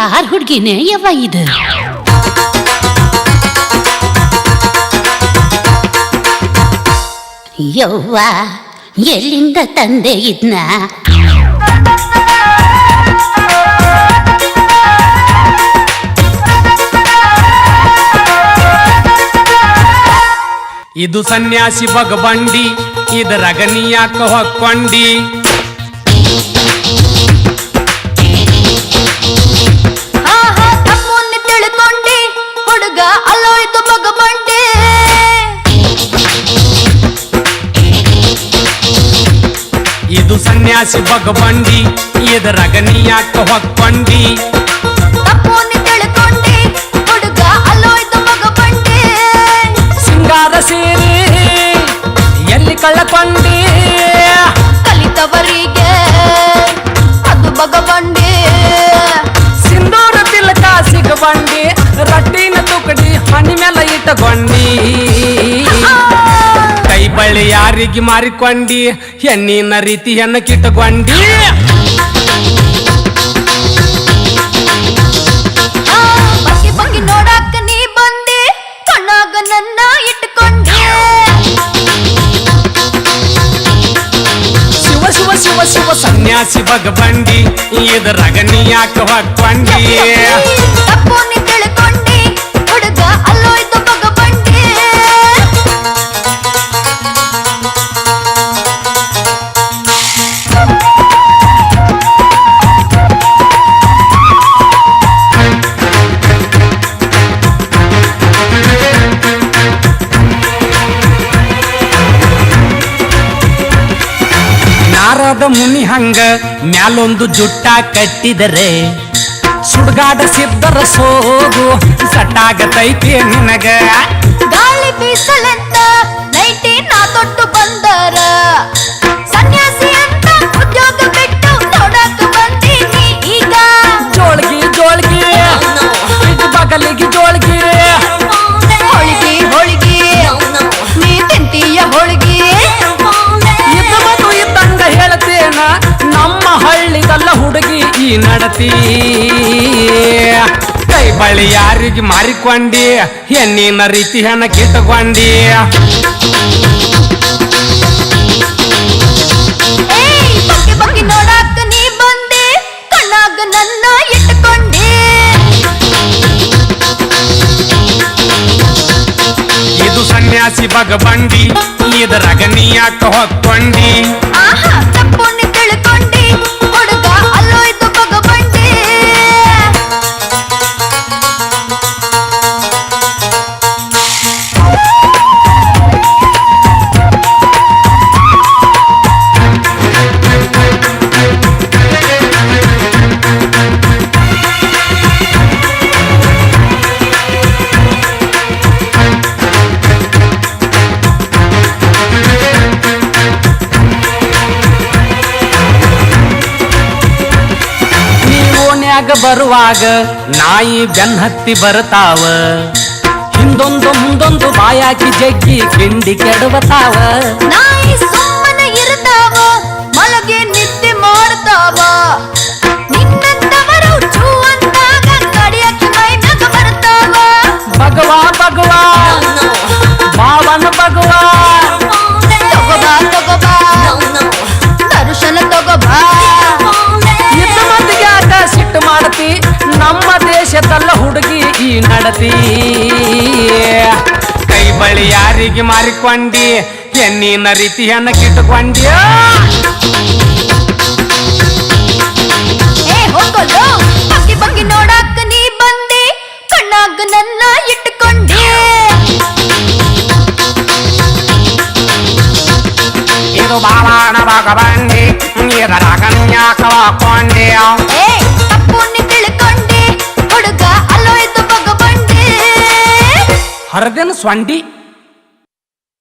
ಯಾರ್ ಹುಡ್ಗಿನೇ ಯವ್ವ ಇದು? ಯವ್ವ ಎಲ್ಲಿಂದ ತಂದೆ ಇದ್ನ? ಇದು ಸನ್ಯಾಸಿ ಬಗಬಂಡಿ, ಇದರಾಗ ನೀ ಯಾಕ ಹೊಕ್ಕೊಂಡಿ? ತಿಳ್ಕೊಂಡಿ ಹುಡುಗ ಅಲ್ಲೋಯ್ತು ಬಗಬಂಡಿ. ಇದು ಸನ್ಯಾಸಿ ಬಗಬಂಡಿ, ಇದರಾಗ ನೀ ಯಾಕ ಹೊಕ್ಕೊಂಡಿ? ತಿಳ್ಕೊಂಡಿ ಹುಡುಗ ಅಲ್ಲೋಯ್ತು ಬಗಬಂಡಿ. ಸಿಂಗಾರ ಸೀರೆ ಎಲ್ಲಿ ಕಳ್ಳಕೊಂಡಿ? ಕಲಿತವರಿಗೆ ಅದು ಬಗಬಂಡಿ. ಸಿಂಧೂರ ತಿಲಕ ಸಿಗಬಂಡಿ, ರಟ್ಟಿನ ತುಕಡಿ ಹಣಿ ಮೇಲೆ ಇಟ್ಟಗೊಂಡಿ. ಕೈ ಬಳ್ಳಿ ಯಾರಿಗೆ ಮಾರಿಕೊಂಡಿ? ಹೆಣ್ಣಿನ ರೀತಿ ಹೆಣ್ಣ ಕಿಟ್ಟಗೊಂಡಿ. ಬಗ್ಗಿ ಬಗ್ಗಿ ನೋಡಾಕ ನೀ ಬಂದಿ, ಕಣ್ಣಾಗ ನನ್ನ ಇಟ್ಕೊಂಡಿ. ಶಿವ ಶಿವ ಶಿವ ಶಿವ ಸನ್ಯಾಸಿ ಬಗಬಂಡಿ, ಇದರಾಗ ನೀ ಯಾಕ ಹೊಕ್ಕೊಂಡಿ? ತಪ್ಪು ನೀ ತಿಳ್ಕೊಂಡಿ ಹುಡುಗ ಅಲ್ಲೋಯ್ತು ಬಗಬಂಡಿ. ನಾರದ ಮುನಿ ಹಂಗ ಮ್ಯಾಲೊಂದು ಜುಟ್ಟ ಕಟ್ಟಿದರೆ, ಸುಡ್ಗಾಡ ಸಿದ್ದರ ಸೋಗು ಸಟ್ಟಾಗತೈತಿ ನಿನಗ. ಗಾಳಿ ಬೀಸಲೆಂತ ನೈಟಿ ನಾ ತೊಟ್ಟು ಬಂದರ, ಸನ್ಯಾಸಿ ಅಂತ ಉದ್ಯೋಗ ಬಿಟ್ಟು ನೋಡಾಕ ಬಂದೀನಿ ಈಗ. ಜೋಳ್ಗಿ ಜೋಳ್ಗಿ ಇದು ಬಗಲಿಗೆ ಜೋಳ್ಗಿ, ಹೋಳಿಗೆ ಹೋಳಿಗೆ ನೀ ತಿಂತೀಯ ಹೋಳಿಗೆ. ಇದು ಮದು ಇದ್ದಂಗ ಹೇಳ್ತೇನ, ನಮ್ಮ ಹಳ್ಳಿದಲ್ಲ ಹುಡುಗಿ ಈ ನಡತಿ. ಕೈ ಬಳಿ ಯಾರಿಗೆ ಮಾರಿಕೊಂಡಿ? ಹೆಣ್ಣಿನ ರೀತಿ ಹೆಣ್ಣ ಕಿಟ್ಟಕೊಂಡಿ. ಬಗ್ಗಿ ಬಗ್ಗಿ ನೋಡಾಕ ನೀ ಬಂದೆ, ಕಣ್ಣಾಗ ನನ್ನ ಇಟ್ಕೊಂಡಿ. ಇದು ಸನ್ಯಾಸಿ ಬಗಬಂಡಿ, ಇದರಾಗ ನೀ ಯಾಕ ಹೊಕ್ಕೊಂಡಿ? ಆಹಾ ತಪ್ಪು ನೀ ತಿಳ್ಕೊಂಡಿ ಹುಡುಗ ಅಲ್ಲೋಯ್ತು ಬಗಬಂಡಿ. ಬರುವಾಗ ನಾಯಿ ಬೆನ್ ಹತ್ತಿ ಬರ್ತಾವ, ಹಿಂದೊಂದು ಮುಂದೊಂದು ಬಾಯಾಕಿ ಜಗ್ಗಿ ಕಿಂಡಿ ಕೆಡವತಾವ. ನಾಯಿ ಸುಮ್ಮನೆ ಇರ್ತಾವ, ಮಲಗೆ ನಿದ್ದೆ ಮಾಡ್ತಾವ. ನಿನ್ನಂತವರು ಚೂ ಅಂದಾಗ ಕಡಿಯಕ್ಕೆ ಮೈ ಮ್ಯಾಗ ಬರ್ತಾವ. ಭಗವಾ ಭಗವಾ ಭಾವನ ಭಗವಾ, ತಗೋಬಾ ತಗೋಬಾ ದರ್ಶನ ತಗೋಬಾ. ಇದ್ದ ಮಂದಿಗೆ ಯಾಕ ಸಿಟ್ಟು ಮಾಡತಿ? ನಮ್ಮ ದೇಶದಲ್ಲ ಹುಡುಗಿ ಈ ನಡತಿ. ಕೈ ಬಳಿ ಯಾರಿಗೆ ಮಾರಿಕೊಂಡಿ? ಹೆಣ್ಣಿನ ರೀತಿ ಹೆಣ್ಣ ಕಿಟ್ಟಕೊಂಡಿ. ಹೋಗಲು ಬಗ್ಗಿ ಬಗ್ಗಿ ನೋಡಾಕ ನೀ ಬಂದೆ, ಕಣ್ಣಾಗ ನನ್ನ ಇಟ್ಕೊಂಡಿ. ಇದು ಬಾಳಾಣ ಬಗಬಂಡಿ, ಇದರಾಗ ಯಾಕ ಹೊಕ್ಕೊಂಡಿ? ತಪ್ಪು ನೀ ತಿಳ್ಕೊಂಡಿ ಹುಡುಗ ಅಲ್ಲೋಯ್ತು ಬಗಬಂಡಿ. ಹರದೇನು ಸ್ವಂಡಿ